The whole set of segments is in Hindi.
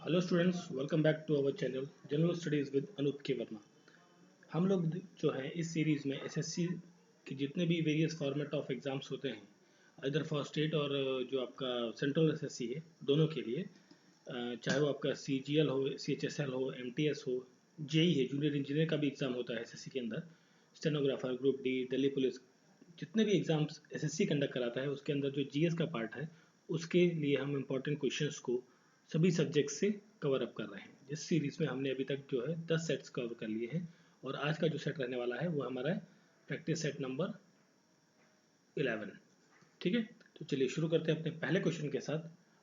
Hello students, welcome back to our channel general studies with Anup K Verma. हम लोग जो हैं इस सीरीज़ में एसएससी के जितने भी वेरियस फॉर्मेट ऑफ एग्ज़ाम्स होते हैं इधर फॉर स्टेट और जो आपका सेंट्रल एसएससी है दोनों के लिए, चाहे वो आपका सीजीएल हो, सीएचएसएल हो, एमटीएस हो, जेई है, जूनियर इंजीनियर का भी एग्ज़ाम होता है एसएससी के अंदर, stenographer, group D, Delhi police, जितने भी एग्ज़ाम्स एसएससी कंडक्ट कराता है उसके अंदर जो जीएस का पार्ट है उसके लिए हम इम्पोर्टेंट क्वेश्चंस को सभी सब्जेक्ट से कवर अप कर रहे हैं। इस सीरीज़ में हमने अभी तक जो है 10 सेट्स कवर कर लिए हैं और आज का जो सेट रहने वाला है वो हमारा है प्रैक्टिस सेट नंबर 11। ठीक है, तो चलिए शुरू करते हैं अपने पहले क्वेश्चन के साथ।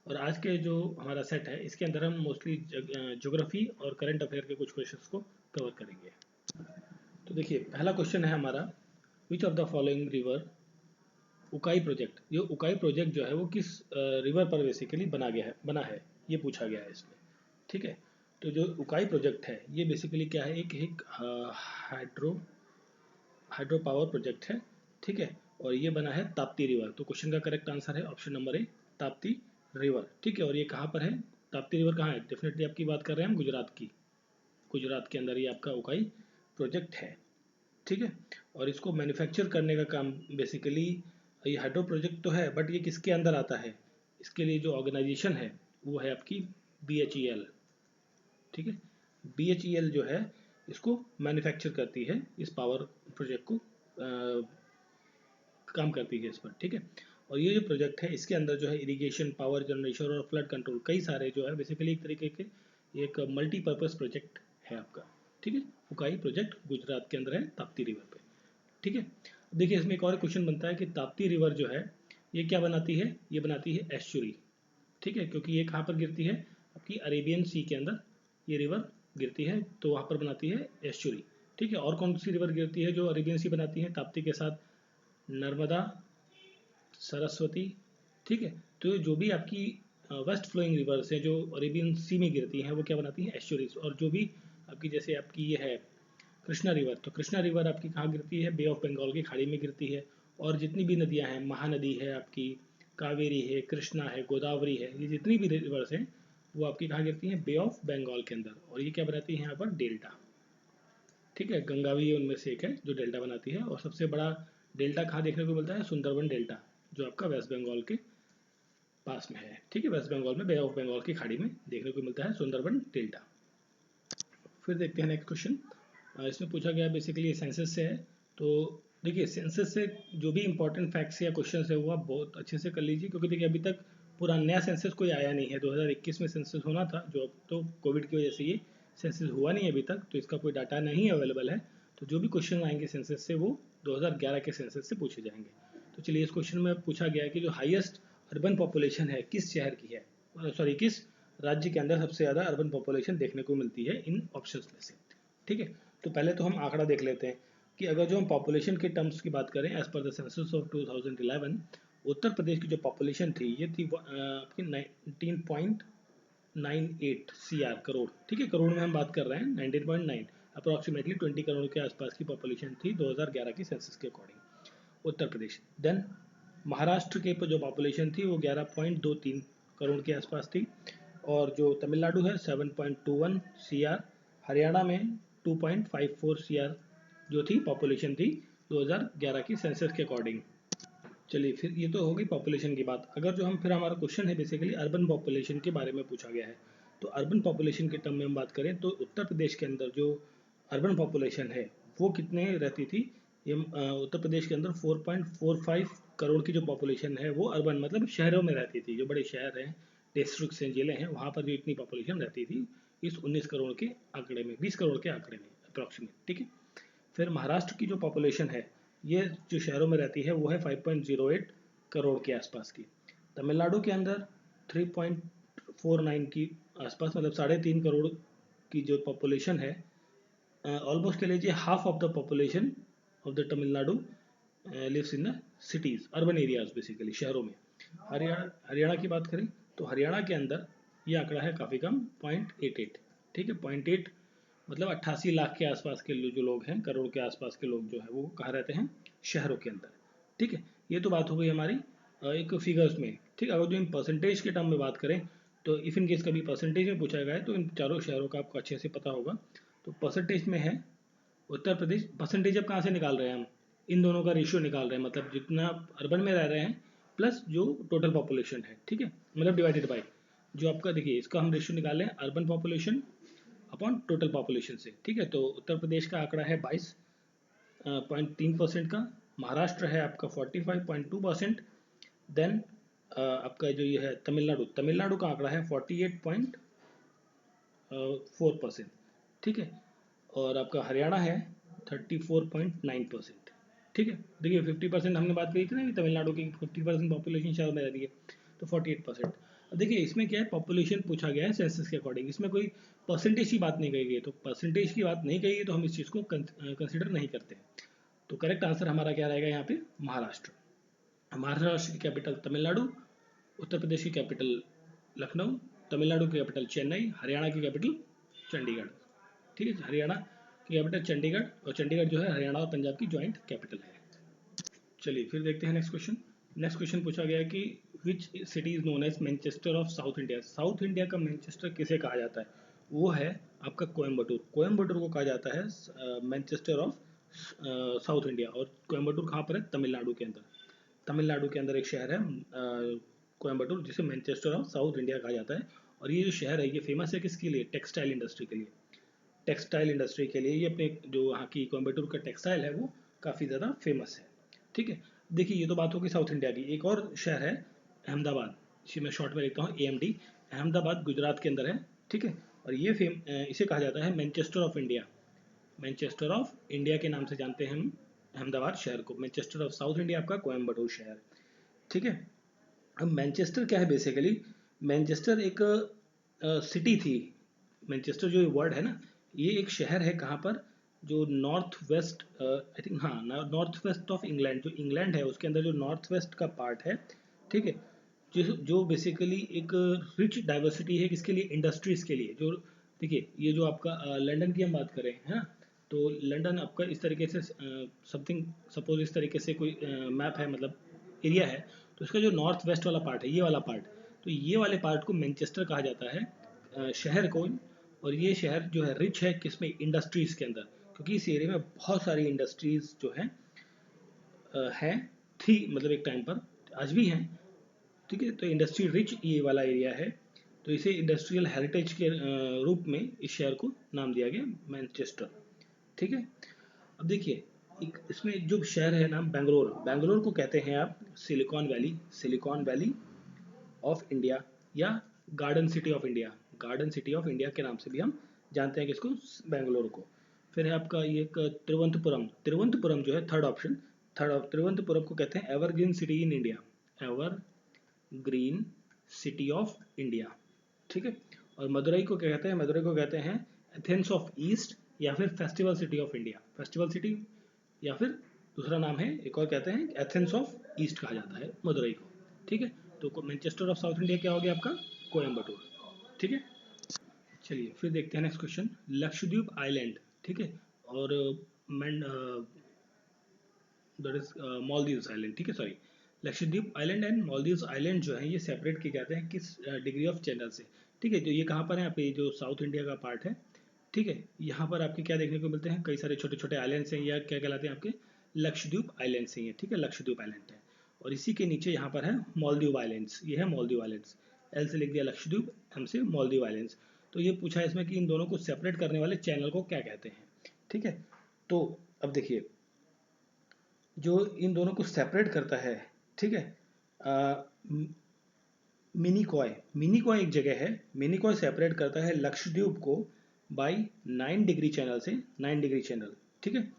और आज के जो हमारा सेट है इसके अंदर हम मोस्टली ज्योग्राफी और करंट अफेयर के कुछ क्वेश्चन को कवर करेंगे। तो देखिए, पहला क्वेश्चन है हमारा, which of the following river Ukai project, ये उकाई प्रोजेक्ट जो है वो किस रिवर पर बेसिकली बना है, ये पूछा गया है इसमें। ठीक है, तो जो उकाई प्रोजेक्ट है ये बेसिकली क्या है, एक हाइड्रो पावर प्रोजेक्ट है। ठीक है, और ये बना है ताप्ती रिवर। तो क्वेश्चन का करेक्ट आंसर है option number A, Tapti river. ठीक है, और ये कहाँ पर है, ताप्ती रिवर कहाँ है, डेफिनेटली आपकी बात कर रहे हैं हम गुजरात की। गुजरात के अंदर ये आपका उकाई प्रोजेक्ट है। ठीक है, और इसको मैन्युफैक्चर करने का काम बेसिकली, ये हाइड्रो प्रोजेक्ट तो है बट ये किसके अंदर आता है, इसके लिए जो ऑर्गेनाइजेशन है वो है आपकी BHEL। ठीक है, BHEL जो है इसको मैन्युफैक्चर करती है, इस पावर प्रोजेक्ट को काम करती है इस पर। ठीक है, और ये जो प्रोजेक्ट है इसके अंदर जो है इरिगेशन, पावर जनरेशन और फ्लड कंट्रोल, कई सारे जो है बेसिकली एक तरीके के एक मल्टीपर्पज़ प्रोजेक्ट है आपका। ठीक है, उकाई प्रोजेक्ट गुजरात के अंदर है ताप्ती रिवर पे। ठीक है, देखिए इसमें एक और क्वेश्चन बनता है कि ताप्ती रिवर जो है ये क्या बनाती है, ये बनाती है एस्चुरी। ठीक है, क्योंकि ये कहाँ पर गिरती है, आपकी अरेबियन सी के अंदर ये रिवर गिरती है, तो वहाँ पर बनाती है एस्चुरी। ठीक है, और कौन सी रिवर गिरती है जो अरेबियन सी बनाती है ताप्ती के साथ, नर्मदा, सरस्वती। ठीक है, तो जो भी आपकी वेस्ट फ्लोइंग रिवर्स हैं जो अरेबियन सी में गिरती हैं वो क्या बनाती हैं, एस्चुरीज। और जो भी आपकी जैसे आपकी ये है कृष्णा रिवर, तो कृष्णा रिवर आपकी कहाँ गिरती है, बे ऑफ बंगाल की खाड़ी में गिरती है। और जितनी भी नदियाँ हैं, महानदी है आपकी, कावेरी है, कृष्णा है, गोदावरी है, ये जितनी भी रिवर्स हैं वो आपकी कहाँ गिरती हैं, बे ऑफ बंगाल के अंदर। और ये क्या बनाती है यहाँ पर, डेल्टा। ठीक है, गंगा भी उनमें से एक है जो डेल्टा बनाती है। और सबसे बड़ा डेल्टा कहाँ देखने को मिलता है, सुंदरबन डेल्टा, जो आपका वेस्ट बंगाल के पास में है। ठीक है, वेस्ट बंगाल में बे ऑफ बंगाल की खाड़ी में देखने को मिलता है सुंदरबन डेल्टा। फिर देखते हैं नेक्स्ट क्वेश्चन। इसमें पूछा गया बेसिकली सेंसस से है। तो देखिए, सेंसस से जो भी इंपॉर्टेंट फैक्ट्स या क्वेश्चन है वो आप बहुत अच्छे से कर लीजिए, क्योंकि देखिए अभी तक पूरा नया सेंसस कोई आया नहीं है। 2021 में सेंसस होना था, जो अब तो कोविड की वजह से ये सेंसस हुआ नहीं है अभी तक, तो इसका कोई डाटा नहीं अवेलेबल है। तो जो भी क्वेश्चन आएंगे सेंसस से वो 2011 के सेंसस से पूछे जाएंगे। तो चलिए, इस क्वेश्चन में पूछा गया है कि जो हाईएस्ट अर्बन पॉपुलेशन है किस शहर की है, सॉरी किस राज्य के अंदर सबसे ज़्यादा अर्बन पॉपुलेशन देखने को मिलती है इन ऑप्शंस में से। ठीक है, तो पहले तो हम आंकड़ा देख लेते हैं कि अगर जो हम पॉपुलेशन के टर्म्स की बात करें, as per the census of 2011, Uttar Pradesh की जो पॉपुलेशन थी ये थी आपकी 19.98 CR करोड़। ठीक है, करोड़ में हम बात कर रहे हैं, 19.9 अप्रॉक्सीमेटली 20 करोड़ के आसपास की पॉपुलेशन थी 2011 की सेंसस के अकॉर्डिंग उत्तर प्रदेश। देन महाराष्ट्र के जो पॉपुलेशन थी वो 11.23 करोड़ के आसपास थी। और जो तमिलनाडु है 7.21 CR, हरियाणा में 2.54 CR जो थी पॉपुलेशन थी 2011 की सेंसस के अकॉर्डिंग। चलिए, फिर ये तो होगी पॉपुलेशन की बात। अगर जो हम फिर हमारा क्वेश्चन है बेसिकली अर्बन पॉपुलेशन के बारे में पूछा गया है, तो अर्बन पॉपुलेशन के टर्म में हम बात करें तो उत्तर प्रदेश के अंदर जो अर्बन पॉपुलेशन है वो कितने रहती थी, ये उत्तर प्रदेश के अंदर 4.45 करोड़ की जो पॉपुलेशन है वो अर्बन मतलब शहरों में रहती थी। जो बड़े शहर हैं, डिस्ट्रिक्ट्स हैं, जिले हैं, वहाँ पर जो इतनी पॉपुलेशन रहती थी इस 19 करोड़ के आंकड़े में, 20 करोड़ के आंकड़े में अप्रॉक्सीमेट। ठीक है, फिर महाराष्ट्र की जो पॉपुलेशन है ये जो शहरों में रहती है वो है 5.08 करोड़ के आसपास की। तमिलनाडु के अंदर 3.49 की आसपास, मतलब 3.5 करोड़ की जो पॉपुलेशन है, ऑलमोस्ट कह लीजिए half of the population of the Tamil Nadu lives in the cities, urban areas basically शहरों में। हरियाणा की बात करें तो हरियाणा के अंदर ये आंकड़ा है काफ़ी कम, 0.88। ठीक है, 0.8 मतलब 88 लाख के आसपास के जो लोग हैं, करोड़ के आसपास के लोग जो है वो कहाँ रहते हैं, शहरों के अंदर। ठीक है, ये तो बात हो गई हमारी एक फिगर्स में। ठीक है, अगर जो हम परसेंटेज के टर्म में बात करें तो इफ इन केस कभी परसेंटेज में पूछा गया है तो इन चारों शहरों का आपको अच्छे से पता होगा। तो परसेंटेज में है उत्तर प्रदेश। परसेंटेज अब कहाँ से निकाल रहे हैं हम, इन दोनों का रेशियो निकाल रहे हैं, मतलब जितना अर्बन में रह रहे हैं प्लस जो टोटल पॉपुलेशन है, ठीक है, मतलब डिवाइडेड बाई जो आपका, देखिए इसका हम रेशियो निकालें urban population upon total population से, ठीक है। तो उत्तर प्रदेश का आंकड़ा है 22.3% का, महाराष्ट्र है आपका 45.2%, देन आपका जो ये है तमिलनाडु का आंकड़ा है 48.4%, ठीक है, और आपका हरियाणा है 34.9%, ठीक है। देखिए 50% हमने बात करी थी ना कि तमिलनाडु की 50% पॉपुलेशन शहर में रहती है, तो 48%। अब देखिए इसमें क्या है, पॉपुलेशन पूछा गया है सेंसस के अकॉर्डिंग, इसमें कोई परसेंटेज की बात नहीं कही गई है, तो परसेंटेज की बात नहीं कही है तो हम इस चीज़ को कंसिडर नहीं करते। तो करेक्ट आंसर हमारा क्या रहेगा यहाँ पे, महाराष्ट्र। महाराष्ट्र की कैपिटल तमिलनाडु, उत्तर प्रदेश की कैपिटल लखनऊ, तमिलनाडु की कैपिटल चेन्नई, हरियाणा की कैपिटल चंडीगढ़, ठीक है। हरियाणा की कैपिटल चंडीगढ़, और चंडीगढ़ जो है हरियाणा और पंजाब की ज्वाइंट कैपिटल है। चलिए फिर देखते हैं नेक्स्ट क्वेश्चन। नेक्स्ट क्वेश्चन पूछा गया कि which city is known as Manchester of south India. South India का मैनचेस्टर किसे कहा जाता है, वो है आपका कोयम्बटूर। कोयम्बटूर को कहा जाता है मैनचेस्टर ऑफ साउथ इंडिया, और कोयम्बटूर कहाँ पर है, तमिलनाडु के अंदर। तमिलनाडु के अंदर एक शहर है कोयम्बटूर, जिसे मैनचेस्टर ऑफ साउथ इंडिया कहा जाता है। और ये जो शहर है ये फेमस है किसके लिए, टेक्सटाइल इंडस्ट्री के लिए। टेक्सटाइल इंडस्ट्री के लिए ये अपने जो वहाँ की कोयम्बटूर का टेक्सटाइल है वो काफ़ी ज़्यादा फेमस है, ठीक है। देखिए ये तो बात होगी साउथ इंडिया की। एक और शहर है अहमदाबाद, इसे मैं शॉर्ट में लिखता हूँ AMD। अहमदाबाद गुजरात के अंदर है, ठीक है। और ये इसे कहा जाता है Manchester of India. Manchester of India के नाम से जानते हैं हम अहमदाबाद शहर को। मैनचेस्टर ऑफ साउथ इंडिया आपका कोयम्बटूर शहर, ठीक है। अब मैनचेस्टर क्या है बेसिकली, मैनचेस्टर एक सिटी थी। मैनचेस्टर जो वर्ड है ना, ये एक शहर है कहाँ पर, जो नॉर्थ वेस्ट आई थिंक, हाँ नॉर्थ वेस्ट ऑफ इंग्लैंड, जो इंग्लैंड है उसके अंदर जो नॉर्थ वेस्ट का पार्ट है, ठीक है। जो बेसिकली एक रिच डाइवर्सिटी है किसके लिए, इंडस्ट्रीज के लिए। जो देखिए ये जो आपका लंदन की हम बात करें है ना, तो लंदन आपका इस तरीके से समथिंग, सपोज इस तरीके से कोई मैप है, मतलब एरिया है, तो इसका जो नॉर्थ वेस्ट वाला पार्ट है, ये वाला पार्ट, तो ये वाले पार्ट को मैनचेस्टर कहा जाता है शहर को। और ये शहर जो है रिच है किसमें, इंडस्ट्रीज़ के अंदर, क्योंकि इस एरिया में बहुत सारी इंडस्ट्रीज़ जो हैं थी, मतलब एक टाइम पर, आज भी हैं, ठीक है। तो इंडस्ट्री रिच ये वाला एरिया है, तो इसे इंडस्ट्रियल हेरिटेज के रूप में इस शहर को नाम दिया गया मैनचेस्टर, ठीक है। अब देखिए इसमें जो शहर है नाम बेंगलोर, बेंगलोर को कहते हैं आप silicon valley, silicon valley of India, या garden city of India, garden city of India के नाम से भी हम जानते हैं किसको, बेंगलोर को। फिर है आपका ये एक तिरुवनंतपुरम, तिरुवनंतपुरम जो है थर्ड ऑप्शन, तिरुवनंतपुरम को कहते हैं evergreen city in India, ever green city of India, ठीक है। और मदुरई को क्या कहते हैं, मदुरई को कहते हैं एथेंस ऑफ ईस्ट, या फिर festival city of India, festival city, या फिर दूसरा नाम है एक और कहते हैं एथेंस ऑफ ईस्ट कहा जाता है मदुरई को, ठीक है। तो मैनचेस्टर ऑफ साउथ इंडिया क्या हो गया आपका, कोयम्बटूर, ठीक है। चलिए फिर देखते हैं नेक्स्ट क्वेश्चन, लक्षद्वीप आइलैंड, ठीक है, और दैट इज मालदीव्स आइलैंड, ठीक है, sorry, Lakshadweep island and Maldives island जो है ये सेपरेट किए जाते हैं किस डिग्री ऑफ चैनल से, ठीक है। तो ये कहाँ पर है, आपके जो साउथ इंडिया का पार्ट है, ठीक है, यहाँ पर आपके क्या देखने को मिलते हैं, कई सारे छोटे छोटे आइलैंड्स हैं, या क्या कहलाते हैं आपके लक्षद्वीप आइलैंड्स हैं ये, ठीक है, लक्षद्वीप आइलैंड है। और इसी के नीचे यहाँ पर है मालदीव आइलैंड्स, ये है मालदीव आइलैंड्स, एल से लिख दिया लक्षद्वीप, एम से मालदीव आइलैंड्स। तो ये पूछा है इसमें कि इन दोनों को सेपरेट करने वाले चैनल को क्या कहते हैं, ठीक है। तो अब देखिए जो इन दोनों को सेपरेट करता है, ठीक है, मिनिकॉय एक जगह है, मिनिकॉय सेपरेट करता है लक्षद्वीप को बाई 9 डिग्री चैनल से, 9 डिग्री चैनल, ठीक है।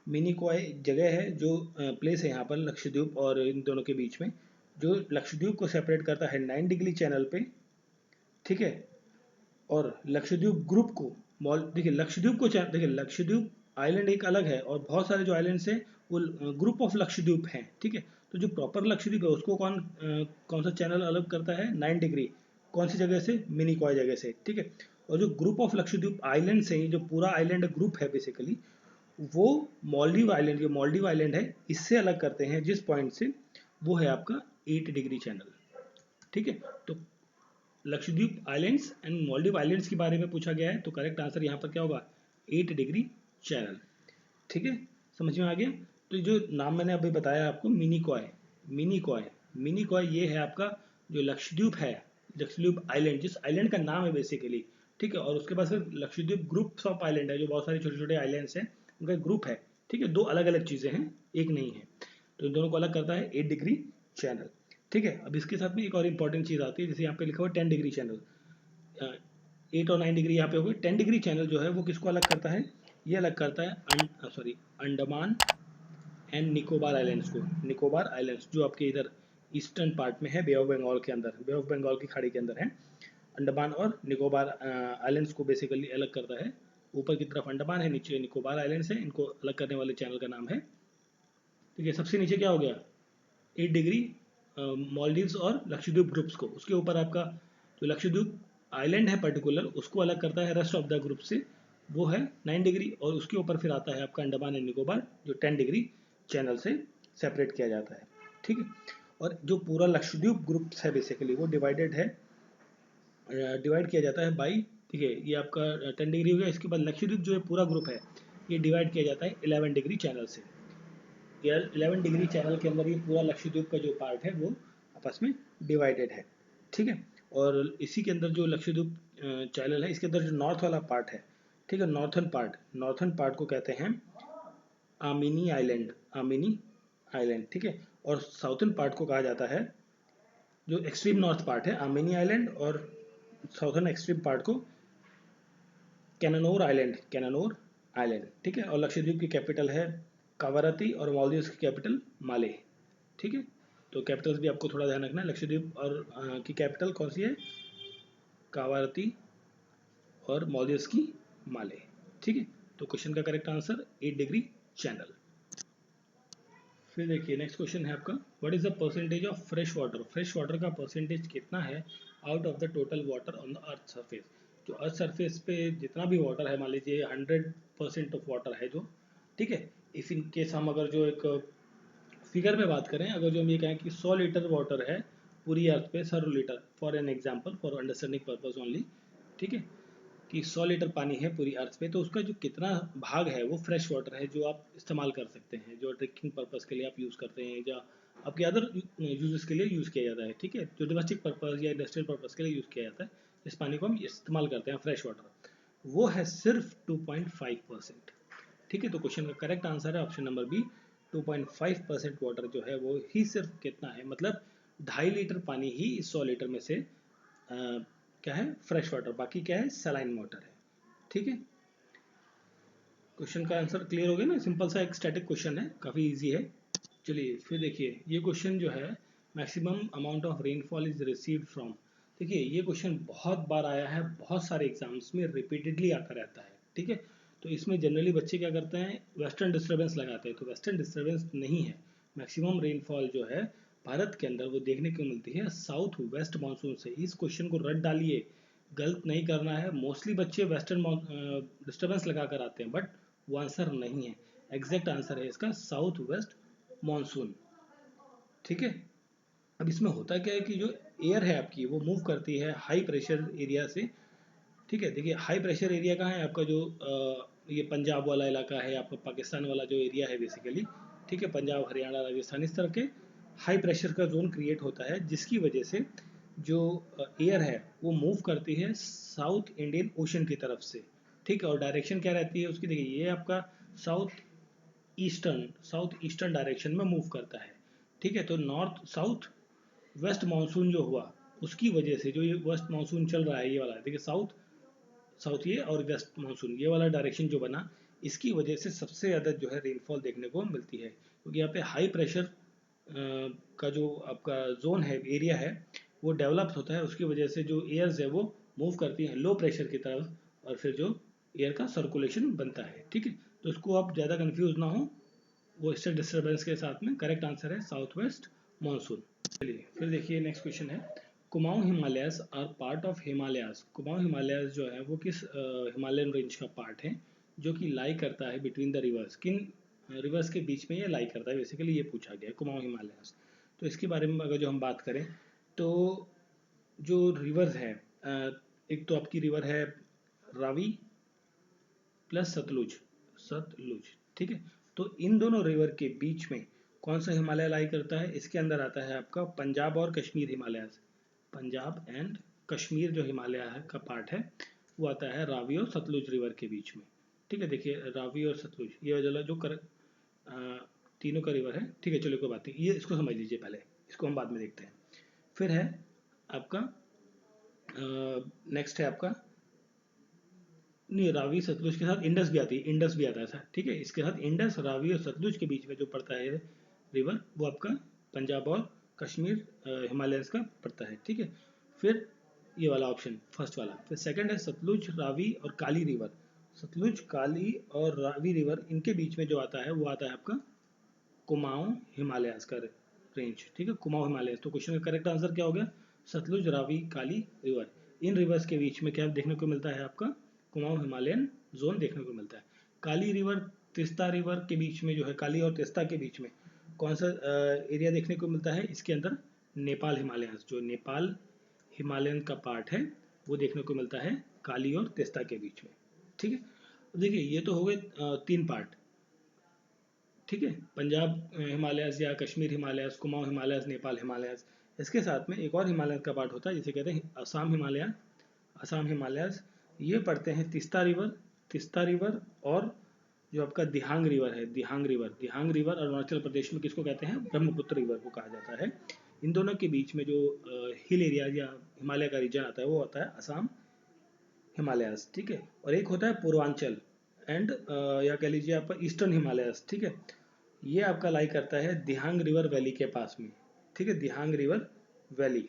मिनिकॉय जगह है जो प्लेस है यहाँ पर लक्षद्वीप और इन दोनों के बीच में, जो लक्षद्वीप को सेपरेट करता है 9 डिग्री चैनल पे, ठीक है। और लक्षद्वीप ग्रुप को देखिए लक्षद्वीप को देखिए लक्षद्वीप आइलैंड एक अलग है, और बहुत सारे जो आइलैंड्स हैं वो ग्रुप ऑफ लक्षद्वीप हैं, ठीक है। तो जो प्रॉपर लक्षद्वीप है उसको कौन सा चैनल अलग करता है, 9 डिग्री, कौन सी जगह से, मिनिकॉय जगह से, ठीक है। और जो ग्रुप ऑफ लक्षद्वीप आइलैंड्स हैं, जो पूरा आइलैंड ग्रुप है बेसिकली, वो मालदीव आइलैंड, जो मालदीव आइलैंड है इससे अलग करते हैं जिस पॉइंट से, वो है आपका 8 डिग्री चैनल, ठीक है। तो Lakshadweep islands and Maldives islands के बारे में पूछा गया है, तो करेक्ट आंसर यहाँ पर क्या होगा, 8 डिग्री चैनल। ठीक है, समझ में आ गया। तो जो नाम मैंने अभी बताया आपको, मिनिकॉय, मिनिकॉय, मिनिकॉय ये है आपका जो लक्षद्वीप है, लक्षद्वीप आइलैंड, जिस आइलैंड का नाम है बेसिकली। ठीक है, और उसके बाद फिर लक्षद्वीप ग्रुप्स ऑफ आइलैंड है, जो बहुत सारे छोटे छोटे आइलैंड्स हैं, उनका ग्रुप है। ठीक है, दो अलग अलग चीज़ें हैं, एक नहीं है। तो इन दोनों को अलग करता है 8 डिग्री चैनल। ठीक है, अब इसके साथ में एक और इंपॉर्टेंट चीज़ आती है, जैसे यहाँ पे लिखा हुआ 10 डिग्री चैनल, 8 और 9 डिग्री यहाँ पे हो गई। 10 डिग्री चैनल जो है वो किसको अलग करता है, ये अलग करता है अंडमान एंड निकोबार आइलैंड्स को। निकोबार आइलैंड्स जो आपके इधर ईस्टर्न पार्ट में है, बे ऑफ बंगाल के अंदर, बे ऑफ बंगाल की खाड़ी के अंदर है। अंडमान और निकोबार आइलैंड्स को बेसिकली अलग करता है। ऊपर की तरफ अंडमान है, नीचे निकोबार आइलैंड्स है, इनको अलग करने वाले चैनल का नाम है। ठीक है, सबसे नीचे क्या हो गया, 8 डिग्री मालदीव्स और लक्षद्वीप ग्रुप्स को, उसके ऊपर आपका जो लक्षद्वीप आइलैंड है पर्टिकुलर, उसको अलग करता है रेस्ट ऑफ द ग्रुप से, वो है 9 डिग्री, और उसके ऊपर फिर आता है आपका अंडमान एंड निकोबार, जो 10 डिग्री चैनल से सेपरेट किया जाता है। ठीक है, और जो पूरा लक्षद्वीप ग्रुप है बेसिकली वो डिवाइडेड है, डिवाइड किया जाता है बाई, ठीक है, ये आपका 10 डिग्री हो गया। इसके बाद लक्षद्वीप जो है पूरा ग्रुप है, ये डिवाइड किया जाता है 11 डिग्री चैनल से। 11 डिग्री चैनल के अंदर ये पूरा लक्षद्वीप का जो पार्ट है वो आपस में डिवाइडेड है। ठीक है, और इसी के अंदर जो लक्षद्वीप चैनल है, इसके अंदर जो नॉर्थ वाला पार्ट है, ठीक है, नॉर्थन पार्ट को कहते हैं आमिनी आइलैंड, आमिनी आइलैंड। ठीक है, और साउथर्न पार्ट को कहा जाता है, जो एक्सट्रीम नॉर्थ पार्ट है आमिनी आइलैंड, और साउथर्न एक्सट्रीम पार्ट को कैननोर आइलैंड, कैननोर आइलैंड। ठीक है, और लक्षद्वीप की कैपिटल है कावारती, और मालदीव्स की कैपिटल माले। ठीक है, तो कैपिटल्स भी आपको थोड़ा ध्यान रखना है, लक्षद्वीप और की कैपिटल कौन सी है, कावारती, और मालदीव्स की माले। ठीक है, तो क्वेश्चन का करेक्ट आंसर 8 डिग्री चैनल। फिर देखिए नेक्स्ट क्वेश्चन है आपका, what is the percentage of fresh water, fresh water का परसेंटेज कितना है out of the total water on the earth surface. जो अर्थ सरफेस पे जितना भी वाटर है, मान लीजिए 100% ऑफ वाटर है जो, ठीक है, इफ इन केस हम अगर जो एक फिगर में बात करें, अगर जो हम ये कहें कि 100 लीटर वाटर है पूरी अर्थ पे, 100 litre, for an example, for understanding purpose only, ठीक है, कि 100 लीटर पानी है पूरी अर्थ पे, तो उसका जो कितना भाग है वो फ्रेश वाटर है, जो आप इस्तेमाल कर सकते हैं, जो ड्रिंकिंग पर्पस के लिए आप यूज़ करते हैं, या आपके अदर यूजेस के लिए यूज़ किया जाता है। ठीक है, जो डोमेस्टिक पर्पस या इंडस्ट्रियल पर्पस के लिए यूज़ किया जाता है, इस पानी को हम इस्तेमाल करते हैं फ्रेश वाटर, वो है सिर्फ 2.5%। ठीक है, तो क्वेश्चन का करेक्ट आंसर है ऑप्शन नंबर बी, 2.5% वाटर जो है वो ही सिर्फ कितना है, मतलब 2.5 लीटर पानी ही इस 100 लीटर में से क्या है, फ्रेश वाटर, बाकी क्या है, सलाइन वाटर है। ठीक है, क्वेश्चन का आंसर क्लियर हो गया ना, सिंपल सा एक स्टैटिक क्वेश्चन है, काफ़ी इजी है। चलिए फिर देखिए ये क्वेश्चन जो है, maximum amount of rainfall is received from. देखिए ये क्वेश्चन बहुत बार आया है, बहुत सारे एग्जाम्स में रिपीटेडली आता रहता है। ठीक है, तो इसमें जनरली बच्चे क्या करते हैं, वेस्टर्न डिस्टर्बेंस लगाते हैं, तो वेस्टर्न डिस्टर्बेंस नहीं है। मैक्सिमम रेनफॉल जो है भारत के अंदर वो देखने को मिलती है साउथ वेस्ट मानसून से। इस क्वेश्चन को रट डालिए, गलत नहीं करना है। मोस्टली बच्चे वेस्टर्न डिस्टर्बेंस लगा कर आते हैं, बट वो आंसर नहीं है। एग्जैक्ट आंसर है इसका साउथ वेस्ट मानसून। ठीक है, अब इसमें होता क्या है कि जो एयर है आपकी वो मूव करती है हाई प्रेशर एरिया से। ठीक है, देखिए हाई प्रेशर एरिया कहाँ है आपका, जो ये पंजाब वाला इलाका है आपका, पाकिस्तान वाला जो एरिया है बेसिकली। ठीक है, पंजाब हरियाणा राजस्थान इस तरफ के हाई प्रेशर का जोन क्रिएट होता है, जिसकी वजह से जो एयर है वो मूव करती है साउथ इंडियन ओशन की तरफ से। ठीक है, और डायरेक्शन क्या रहती है उसकी, देखिए ये आपका साउथ ईस्टर्न डायरेक्शन में मूव करता है। ठीक है, तो नॉर्थ साउथ वेस्ट मानसून जो हुआ उसकी वजह से, जो ये वेस्ट मानसून चल रहा है ये वाला, देखिए साउथ साउथ ये और वेस्ट मानसून ये वाला डायरेक्शन जो बना, इसकी वजह से सबसे ज़्यादा जो है रेनफॉल देखने को मिलती है, क्योंकि यहाँ पे हाई प्रेशर का जो आपका जोन है, एरिया है, वो डेवलप होता है, उसकी वजह से जो एयर्स है वो मूव करती हैं लो प्रेशर की तरफ, और फिर जो एयर का सर्कुलेशन बनता है। ठीक है, तो इसको आप ज़्यादा कंफ्यूज ना हो, वो इससे डिस्टर्बेंस के साथ में करेक्ट आंसर है साउथ वेस्ट मानसून। चलिए फिर देखिए नेक्स्ट क्वेश्चन है, Kumaon Himalayas are part of Himalayas. Kumaon Himalayas जो है वो किस हिमालयन रेंज का पार्ट है, जो कि लाई करता है बिटवीन द रिवर्स, किन रिवर्स के बीच में ये लाई करता है, बेसिकली ये पूछा गया है कुमाऊं हिमालयस। तो इसके बारे में अगर जो हम बात करें, तो जो रिवर्स है, एक तो आपकी रिवर है रावी प्लस सतलुज, सतलुज, ठीक है। तो इन दोनों रिवर के बीच में कौन सा हिमालय लाई करता है? इसके अंदर आता है आपका पंजाब और कश्मीर हिमालय। पंजाब एंड कश्मीर जो हिमालय का पार्ट है वो आता है रावी और सतलुज रिवर के बीच में, ठीक है। देखिए रावी और सतलुज ये वाला जो तीनों का रिवर है, ठीक है। चलो कोई बात नहीं, ये इसको समझ लीजिए पहले, इसको हम बाद में देखते हैं। फिर है आपका नेक्स्ट है आपका, नहीं रावी सतलुज के साथ इंडस भी आती है, इंडस भी आता है, ठीक है। इसके साथ इंडस, रावी और सतलुज के बीच में जो पड़ता है रिवर वो आपका पंजाब और कश्मीर हिमालयस का पड़ता है, ठीक है। फिर ये वाला ऑप्शन फर्स्ट वाला। फिर सेकंड है सतलुज, रावी और काली रिवर। सतलुज, काली और रावी रिवर इनके बीच में जो आता है वो आता है आपका कुमाऊं हिमालयस का रेंज, ठीक है। कुमाऊं हिमालयस। तो क्वेश्चन का करेक्ट आंसर क्या हो गया? सतलुज, रावी, काली रिवर, इन रिवर्स के बीच में क्या देखने को मिलता है आपका? कुमाऊं हिमालयन जोन देखने को मिलता है। काली रिवर, तिस्ता रिवर के बीच में जो है, काली और तिस्ता के बीच में कौन सा एरिया देखने को मिलता है? इसके अंदर नेपाल हिमालयस, जो नेपाल हिमालयन का पार्ट है वो देखने को मिलता है काली और तिस्ता के बीच में, ठीक है। देखिए ये तो हो गए 3 पार्ट, ठीक है। पंजाब हिमालयस या Kashmir Himalayas, Kumaon Himalayas, Nepal Himalayas. इसके साथ में एक और हिमालय का पार्ट होता है जिसे कहते हैं असम हिमालय, असम हिमालयस। ये पड़ते हैं तिस्ता रिवर, तिस्ता रिवर और जो आपका दिहांग रिवर है, दिहांग रिवर, दिहांग रिवर अरुणाचल प्रदेश में किसको कहते हैं? ब्रह्मपुत्र रिवर को कहा जाता है। इन दोनों के बीच में जो हिल एरिया या हिमालय का रीजन आता है वो आता है असम हिमालयस, ठीक है। और एक होता है पूर्वांचल एंड या कह लीजिए आप ईस्टर्न हिमालयस, ठीक है। ये आपका लाई करता है दिहांग रिवर वैली के पास में, ठीक है, दिहांग रिवर वैली,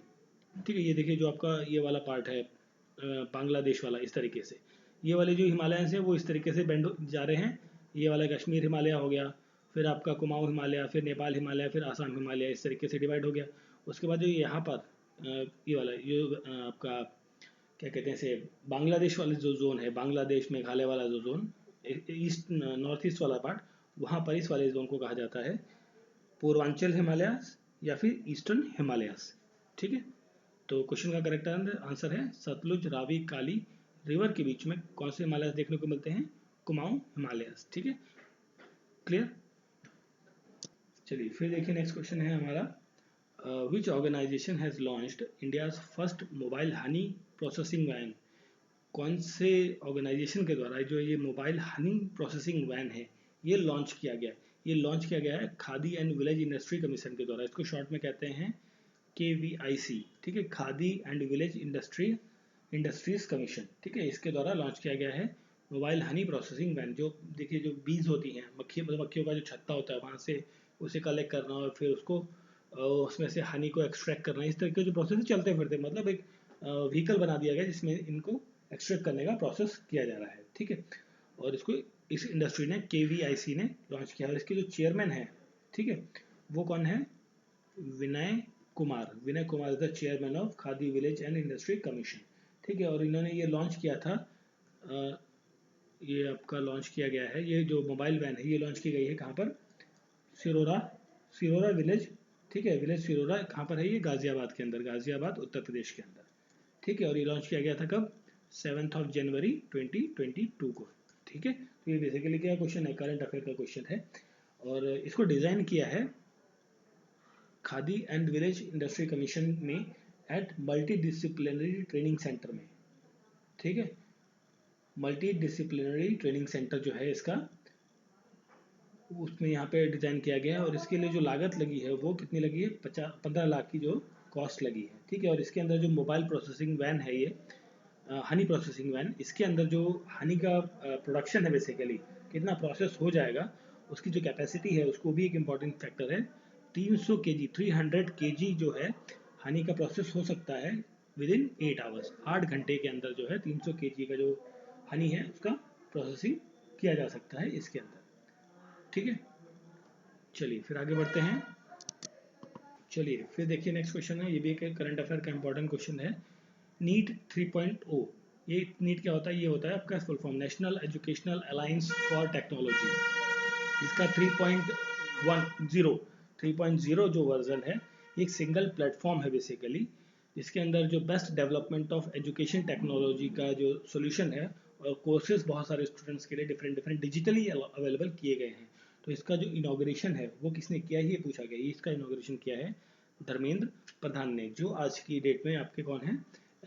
ठीक है। ये देखिए जो आपका ये वाला पार्ट है बांग्लादेश वाला, इस तरीके से ये वाले जो हिमालयंस हैं वो इस तरीके से बेंड जा रहे हैं। ये वाला कश्मीर हिमालय हो गया, फिर आपका कुमाऊं हिमालय, फिर नेपाल हिमालय, फिर आसाम हिमालय, इस तरीके से डिवाइड हो गया। उसके बाद जो यहाँ पर ये वाला जो आपका क्या कहते हैं से बांग्लादेश वाले जो जोन है, बांग्लादेश मेघालय वाला जो जोन, ईस्ट नॉर्थ ईस्ट वाला पार्ट, वहाँ पर इस वाले जोन को कहा जाता है पूर्वांचल हिमालयस या फिर ईस्टर्न हिमालयस, ठीक है। तो क्वेश्चन का करेक्ट आंसर है सतलुज, रावी, काली रिवर के बीच में कौन से हिमालयस देखने को मिलते हैं? कुमाऊं हिमालयस, ठीक है। क्लियर? चलिए फिर देखिए नेक्स्ट क्वेश्चन है हमारा, which organisation has launched India's first mobile honey processing van. कौन से ऑर्गेनाइजेशन के द्वारा जो ये मोबाइल हनी प्रोसेसिंग वैन है ये लॉन्च किया गया? ये लॉन्च किया गया है Khadi and village industry commission के द्वारा, इसको शॉर्ट में कहते हैं KVIC, ठीक है, Khadi and village industries commission, ठीक है। इसके द्वारा लॉन्च किया गया है मोबाइल हनी प्रोसेसिंग वैन। जो देखिए जो बीज होती हैं, मक्खियों का जो छत्ता होता है वहाँ से उसे कलेक्ट करना और फिर उसको उसमें से हनी को एक्सट्रैक्ट करना, इस तरह के जो प्रोसेस चलते फिरते, मतलब एक व्हीकल बना दिया गया जिसमें इनको एक्सट्रैक्ट करने का प्रोसेस किया जा रहा है, ठीक है। और इसको इस इंडस्ट्री ने KVIC ने लॉन्च किया और इसके जो चेयरमैन है, ठीक है, वो कौन है? Vinay Kumar. Vinay Kumar is the chairman of Khadi village and industry commission, ठीक है। और इन्होंने ये लॉन्च किया था, ये आपका लॉन्च किया गया है, ये जो मोबाइल वैन है ये लॉन्च की गई है कहाँ पर? सिरोरा, सिरोरा विलेज, ठीक है, विलेज सिरोरा कहाँ पर है? ये गाजियाबाद के अंदर, गाजियाबाद उत्तर प्रदेश के अंदर, ठीक है। और ये लॉन्च किया गया था कब? 7 जनवरी 2022 को, ठीक है। तो ये बेसिकली क्या क्वेश्चन है? करंट अफेयर का क्वेश्चन है और इसको डिज़ाइन किया है Khadi and village industry commission में at multi disciplinary training centre में, ठीक है। मल्टी डिसिप्लिनरी ट्रेनिंग सेंटर जो है इसका, उसमें यहाँ पे डिज़ाइन किया गया है और इसके लिए जो लागत लगी है वो कितनी लगी है? 15 लाख की जो कॉस्ट लगी है, ठीक है। और इसके अंदर जो मोबाइल प्रोसेसिंग वैन है ये हनी प्रोसेसिंग वैन, इसके अंदर जो हनी का प्रोडक्शन है बेसिकली कितना प्रोसेस हो जाएगा, उसकी जो कैपेसिटी है उसको भी एक इम्पॉर्टेंट फैक्टर है। 300 kg, 300 kg जो है हनी का प्रोसेस हो सकता है विद इन 8 आवर्स, 8 घंटे के अंदर जो है 300 kg का जो हनी है उसका प्रोसेसिंग किया जा सकता है इसके अंदर, ठीक है। चलिए फिर आगे बढ़ते हैं। चलिए फिर देखिए नेक्स्ट क्वेश्चन है, ये भी एक करंट अफेयर का इंपॉर्टेंट क्वेश्चन है। नीट 3.0, ये नीट क्या होता है? ये होता है आपका full form national educational alliance for technology. इसका 3.10 जो वर्जन है ये एक सिंगल प्लेटफॉर्म है बेसिकली, इसके अंदर जो best development of education technology का जो सोल्यूशन है और कोर्सेज बहुत सारे स्टूडेंट्स के लिए डिफरेंट डिफरेंट डिजिटली अवेलेबल किए गए हैं। तो इसका जो इनॉग्रेशन है वो किसने किया है ये पूछा गया। इसका इनॉग्रेशन किया है धर्मेंद्र प्रधान ने, जो आज की डेट में आपके कौन है,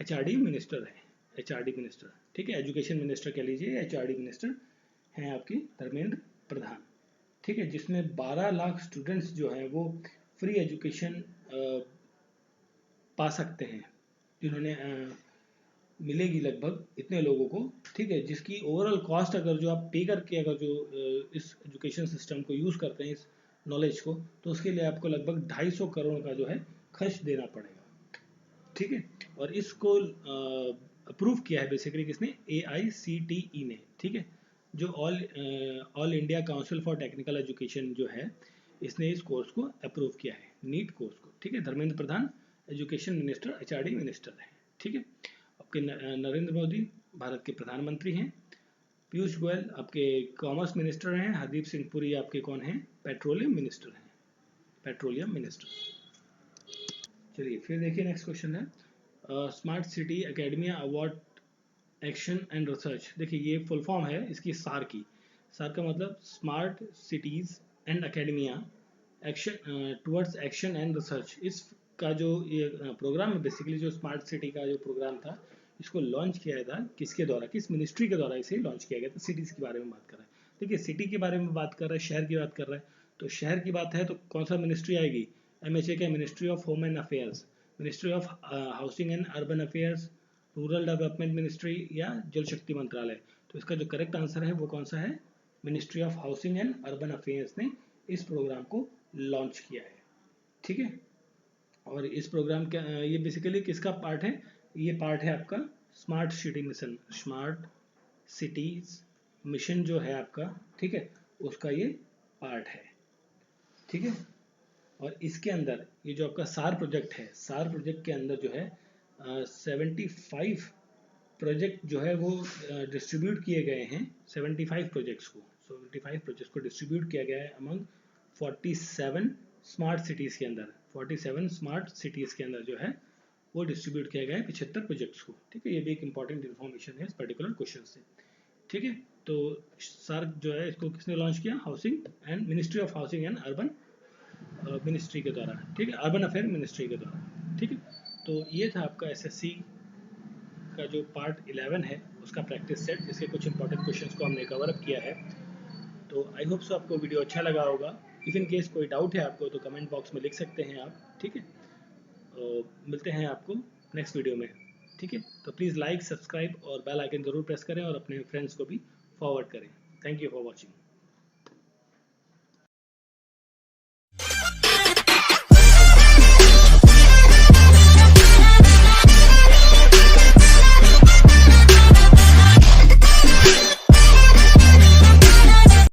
एचआरडी मिनिस्टर है, एचआरडी मिनिस्टर, ठीक है, एजुकेशन मिनिस्टर कह लीजिए, एचआरडी मिनिस्टर हैं आपकी धर्मेंद्र प्रधान, ठीक है, जिसमें 12 लाख स्टूडेंट्स जो हैं वो फ्री एजुकेशन पा सकते हैं, जिन्होंने मिलेगी लगभग इतने लोगों को, ठीक है, जिसकी ओवरऑल कॉस्ट अगर जो आप पे करके अगर जो इस एजुकेशन सिस्टम को यूज़ करते हैं, इस नॉलेज को, तो उसके लिए आपको लगभग 250 करोड़ का जो है खर्च देना पड़ेगा, ठीक है। और इसको अप्रूव किया है बेसिकली किसने, AICTE ने, ठीक है, जो all India council for technical education जो है, इसने इस कोर्स को अप्रूव किया है, नीट कोर्स को, ठीक है। Dharmendra Pradhan education minister, HRD minister है, ठीक है। आपके नरेंद्र मोदी भारत के प्रधानमंत्री हैं, पीयूष गोयल आपके कॉमर्स मिनिस्टर हैं, हरदीप सिंह पुरी आपके कौन हैं, पेट्रोलियम मिनिस्टर हैं, पेट्रोलियम मिनिस्टर। चलिए फिर देखिए नेक्स्ट क्वेश्चन है, smart city academia award action and research. देखिए ये फुल फॉर्म है इसकी सार की, सार का मतलब smart cities and academia action towards action and research. इसका जो ये प्रोग्राम है बेसिकली, जो स्मार्ट सिटी का जो प्रोग्राम था, इसको लॉन्च किया था किसके द्वारा, किस मिनिस्ट्री के द्वारा इसे लॉन्च किया गया था। सिटीज़ के बारे में बात कर रहा है, देखिए सिटी के बारे में बात कर रहा है, शहर की बात कर रहा है, तो शहर की बात है तो कौन सा मिनिस्ट्री आएगी, MHA का ministry of home and affairs, ministry of housing and urban affairs, rural development ministry या जल शक्ति मंत्रालय। तो इसका जो करेक्ट आंसर है वो कौन सा है, ministry of housing and urban affairs ने इस प्रोग्राम को लॉन्च किया है, ठीक है। और इस प्रोग्राम का ये बेसिकली किसका पार्ट है, ये पार्ट है आपका smart city mission, smart cities mission जो है आपका, ठीक है, उसका ये पार्ट है, ठीक है। और इसके अंदर ये जो आपका सार प्रोजेक्ट है, सार प्रोजेक्ट के अंदर जो है 75 प्रोजेक्ट जो है वो डिस्ट्रीब्यूट किए गए हैं, 75 प्रोजेक्ट्स को, 75 प्रोजेक्ट्स को डिस्ट्रीब्यूट किया गया है अमंग 47 स्मार्ट सिटीज़ के अंदर, 47 स्मार्ट सिटीज़ के अंदर जो है वो डिस्ट्रीब्यूट किया गया है 75 प्रोजेक्ट्स को, ठीक है। ये भी एक इंपॉर्टेंट इन्फॉर्मेशन है इस पर्टिकुलर क्वेश्चन से, ठीक है। तो सर जो है इसको किसने लॉन्च किया, housing and ministry of housing and urban ministry के द्वारा, ठीक है, अर्बन अफेयर मिनिस्ट्री के द्वारा, ठीक है। तो ये था आपका SSC का जो पार्ट 11 है उसका प्रैक्टिस सेट, जिसके कुछ इंपॉर्टेंट क्वेश्चंस को हमने कवर अप किया है। तो आई होप सो आपको वीडियो अच्छा लगा होगा। इफ इन केस कोई डाउट है आपको तो कमेंट बॉक्स में लिख सकते हैं आप, ठीक है। मिलते हैं आपको नेक्स्ट वीडियो में, ठीक है। तो प्लीज़ लाइक, सब्सक्राइब और बेल आइकन ज़रूर प्रेस करें और अपने फ्रेंड्स को भी फॉरवर्ड करें। Thank you for watching.